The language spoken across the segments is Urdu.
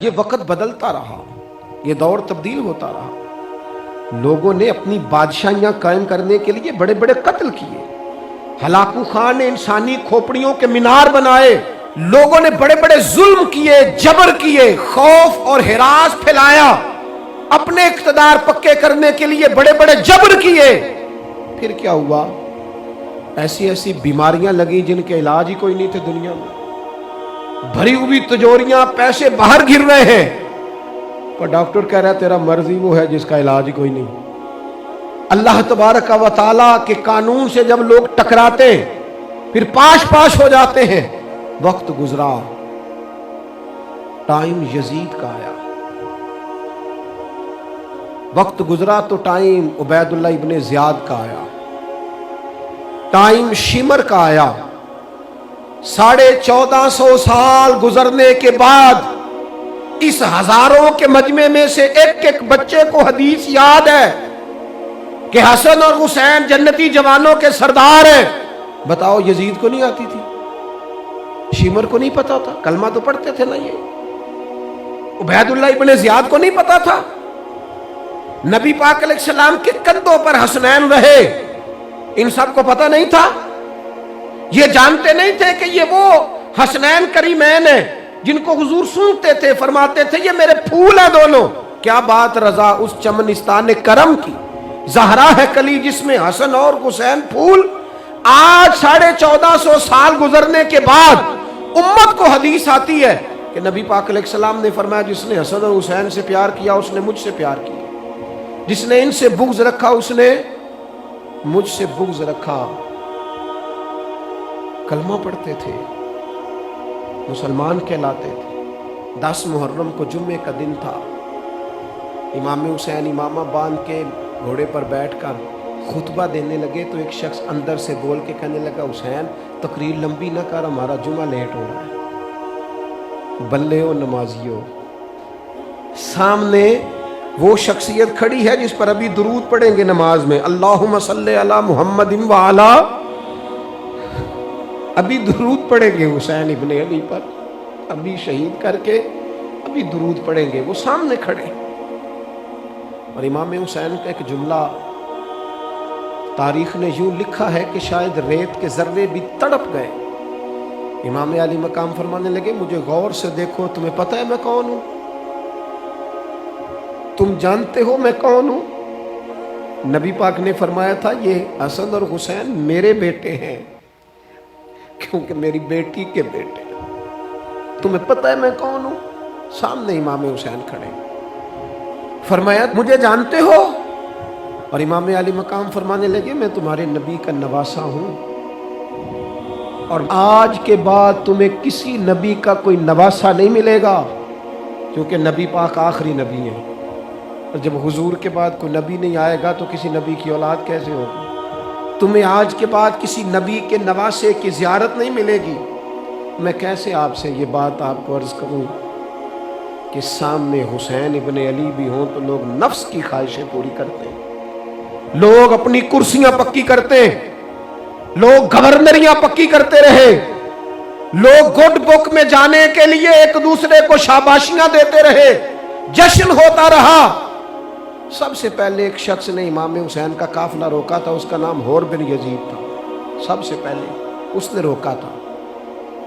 یہ وقت بدلتا رہا، یہ دور تبدیل ہوتا رہا۔ لوگوں نے اپنی بادشاہیاں قائم کرنے کے لیے بڑے بڑے قتل کیے، ہلاکو خان نے انسانی کھوپڑیوں کے مینار بنائے، لوگوں نے بڑے بڑے ظلم کیے، جبر کیے، خوف اور ہراس پھیلایا، اپنے اقتدار پکے کرنے کے لیے بڑے بڑے جبر کیے۔ پھر کیا ہوا؟ ایسی ایسی بیماریاں لگیں جن کے علاج ہی کوئی نہیں تھے دنیا میں، بھری ہوئی تجوریاں، پیسے باہر گر رہے ہیں، پر ڈاکٹر کہہ رہا ہے تیرا مرض ہی وہ ہے جس کا علاج ہی کوئی نہیں۔ اللہ تبارک و تعالیٰ کے قانون سے جب لوگ ٹکراتے پھر پاش پاش ہو جاتے ہیں۔ وقت گزرا، ٹائم یزید کا آیا، وقت گزرا تو ٹائم عبید اللہ ابن زیاد کا آیا، ٹائم شمر کا آیا۔ 1450 سال گزرنے کے بعد اس ہزاروں کے مجمع میں سے ایک ایک بچے کو حدیث یاد ہے کہ حسن اور حسین جنتی جوانوں کے سردار ہیں۔ بتاؤ یزید کو نہیں آتی تھی؟ شمر کو نہیں پتا تھا؟ کلمہ تو پڑھتے تھے نا یہ؟ عبید اللہ ابن زیاد کو نہیں پتا تھا؟ نبی پاک علیہ السلام کے کندھوں پر حسنین رہے، ان سب کو پتا نہیں تھا؟ یہ جانتے نہیں تھے کہ یہ وہ حسنین کریمین ہیں جن کو حضور سنتے تھے، فرماتے تھے یہ میرے پھول ہیں دونوں؟ کیا بات رضا اس چمنستان کرم کی، زہرا ہے کلی جس میں حسن اور حسین پھول۔ آج 1450 سال گزرنے کے بعد امت کو حدیث آتی ہے کہ نبی پاک علیہ السلام نے فرمایا جس نے حسن اور حسین سے پیار کیا اس نے مجھ سے پیار کیا، جس نے ان سے بغض رکھا اس نے مجھ سے بغض رکھا۔ کلمہ پڑھتے تھے، مسلمان کہلاتے تھے۔ 10 محرم کو جمعے کا دن تھا، امام حسین امامہ باندھ کے گھوڑے پر بیٹھ کر خطبہ دینے لگے تو ایک شخص اندر سے بول کے کہنے لگا حسین تقریر لمبی نہ کر، ہمارا جمعہ لیٹ ہو رہا ہے۔ بلے ہو نمازیو، سامنے وہ شخصیت کھڑی ہے جس پر ابھی درود پڑھیں گے نماز میں، اللہم صلی علی محمد وعلی، ابھی درود پڑھیں گے حسین ابن علی پر، ابھی شہید کر کے ابھی درود پڑھیں گے، وہ سامنے کھڑے۔ اور امام حسین کا ایک جملہ تاریخ نے یوں لکھا ہے کہ شاید ریت کے ذرے بھی تڑپ گئے۔ امام علی مقام فرمانے لگے مجھے غور سے دیکھو، تمہیں پتہ ہے میں کون ہوں؟ تم جانتے ہو میں کون ہوں؟ نبی پاک نے فرمایا تھا یہ حسن اور حسین میرے بیٹے ہیں کیونکہ میری بیٹی کے بیٹے۔ تمہیں پتہ ہے میں کون ہوں؟ سامنے امام حسین کھڑے، فرمایا مجھے جانتے ہو؟ اور امام علی مقام فرمانے لگے میں تمہارے نبی کا نواسا ہوں، اور آج کے بعد تمہیں کسی نبی کا کوئی نواسا نہیں ملے گا، کیونکہ نبی پاک آخری نبی ہیں، اور جب حضور کے بعد کوئی نبی نہیں آئے گا تو کسی نبی کی اولاد کیسے ہوگی؟ تمہیں آج کے بعد کسی نبی کے نواسے کی زیارت نہیں ملے گی۔ میں کیسے آپ سے یہ بات آپ کو عرض کروں کہ سامنے حسین ابن علی بھی ہوں تو لوگ نفس کی خواہشیں پوری کرتے ہیں، لوگ اپنی کرسیاں پکی کرتے ہیں، لوگ گورنریاں پکی کرتے رہے، لوگ گڈ بک میں جانے کے لیے ایک دوسرے کو شاباشیاں دیتے رہے، جشن ہوتا رہا۔ سب سے پہلے ایک شخص نے امام حسین کا قافلہ روکا تھا، اس کا نام حور بن یزید تھا، سب سے پہلے اس نے روکا تھا،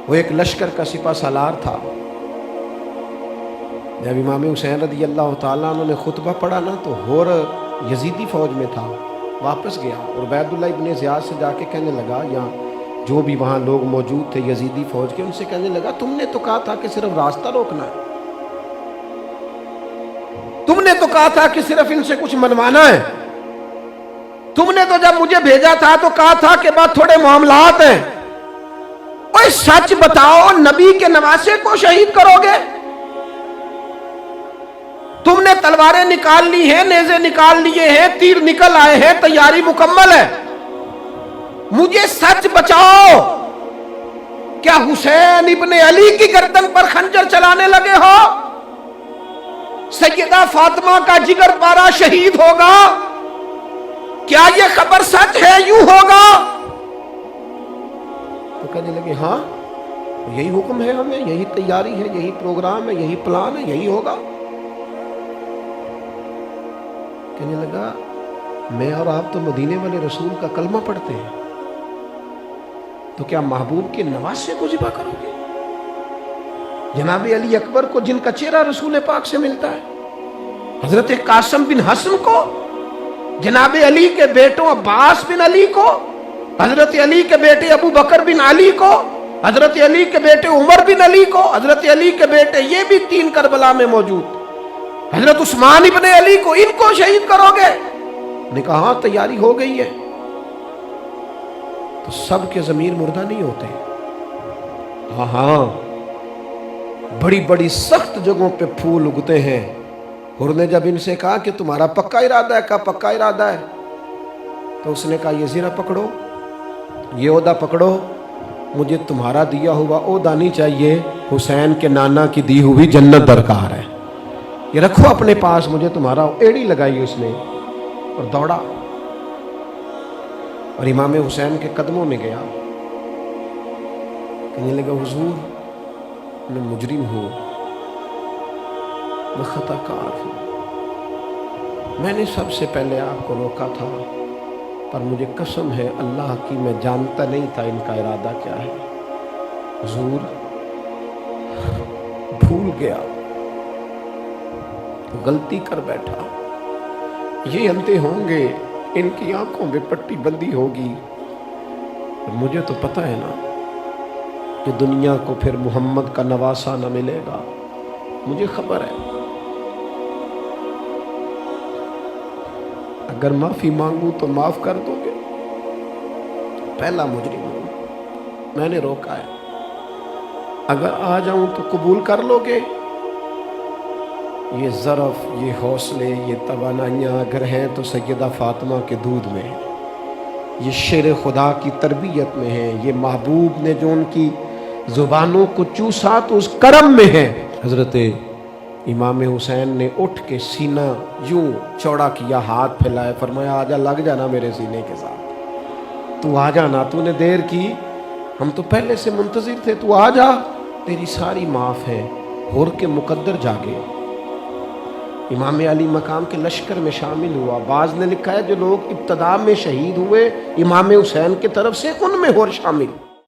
وہ ایک لشکر کا سپہ سالار تھا۔ جب امام حسین رضی اللہ تعالیٰ عنہ نے خطبہ پڑھا نا تو حور یزیدی فوج میں تھا، واپس گیا اور عبید اللہ ابن زیاد سے جا کے کہنے لگا، یا جو بھی وہاں لوگ موجود تھے یزیدی فوج کے، ان سے کہنے لگا تم نے تو کہا تھا کہ صرف راستہ روکنا ہے، تم نے تو کہا تھا کہ صرف ان سے کچھ منوانا ہے، تم نے تو جب مجھے بھیجا تھا تو کہا تھا کہ بعد تھوڑے معاملات ہیں، اوہ سچ بتاؤ نبی کے نواسے کو شہید کرو گے؟ تم نے تلواریں نکال لی ہیں، نیزے نکال لیے ہیں، تیر نکل آئے ہیں، تیاری مکمل ہے، مجھے سچ بچاؤ، کیا حسین ابن علی کی گردن پر خنجر چلانے لگے ہو؟ سیدہ فاطمہ کا جگر پارا شہید ہوگا، کیا یہ خبر سچ ہے؟ یوں ہوگا؟ تو کہنے لگے ہاں یہی حکم ہے ہمیں، یہی تیاری ہے، یہی پروگرام ہے، یہی پلان ہے، یہی ہوگا. کہنے لگا میں اور آپ تو مدینے والے رسول کا کلمہ پڑھتے ہیں، تو کیا محبوب کے نواسے کو ذبح کرو گے؟ جناب علی اکبر کو، جن کا چہرہ رسول پاک سے ملتا ہے، حضرت قاسم بن حسن کو، جناب علی کے بیٹوں عباس بن علی کو، حضرت علی کے بیٹے ابو بکر بن علی کو، حضرت علی کے بیٹے عمر بن علی کو، حضرت علی کے بیٹے یہ بھی 3 کربلا میں موجود، حضرت عثمان ابن علی کو، ان کو شہید کرو گے؟ نے کہا ہاں تیاری ہو گئی ہے. تو سب کے ضمیر مردہ نہیں ہوتے. ہاں بڑی بڑی سخت جگہوں پہ پھول اگتے ہیں. حر نے جب ان سے کہا کہ تمہارا پکا ارادہ ہے، کہا پکا ارادہ ہے. تو اس نے کہا یہ زیرہ پکڑو، یہ عہدہ پکڑو، مجھے تمہارا دیا ہوا عہدہ نہیں چاہیے، حسین کے نانا کی دی ہوئی جنت درکار ہے، یہ رکھو اپنے پاس، مجھے تمہارا. ایڑی لگائی اس نے اور دوڑا اور امام حسین کے قدموں میں گیا. کہنے لگا حضور میں مجرم ہوں، میں خطا کار ہوں، میں نے سب سے پہلے آپ کو روکا تھا، پر مجھے قسم ہے اللہ کی میں جانتا نہیں تھا ان کا ارادہ کیا ہے. حضور بھول گیا، غلطی کر بیٹھا، یہ اندھے ہوں گے، ان کی آنکھوں میں پٹی بندی ہوگی، مجھے تو پتہ ہے نا کہ دنیا کو پھر محمد کا نواسہ نہ ملے گا، مجھے خبر ہے. اگر معافی مانگوں تو معاف کر دو گے؟ پہلا مجرم ہوں، میں نے روکا ہے، اگر آ جاؤں تو قبول کر لو گے؟ یہ ظرف، یہ حوصلے، یہ توانائیاں اگر ہیں تو سیدہ فاطمہ کے دودھ میں ہیں، یہ شیر خدا کی تربیت میں ہیں، یہ محبوب نے جو ان کی زبانوں کو چوسا تو اس کرم میں ہے. حضرت امام حسین نے اٹھ کے سینہ یوں چوڑا کیا، ہاتھ پھیلائے، فرمایا آجا، لگ جانا میرے سینے کے ساتھ، تو آ جانا، تو نے دیر کی، ہم تو پہلے سے منتظر تھے، تو آ جا، تیری ساری معاف ہے. حر کے مقدر جاگے، امام علی مقام کے لشکر میں شامل ہوا. بعض نے لکھا ہے جو لوگ ابتدا میں شہید ہوئے امام حسین کی طرف سے، ان میں حر شامل.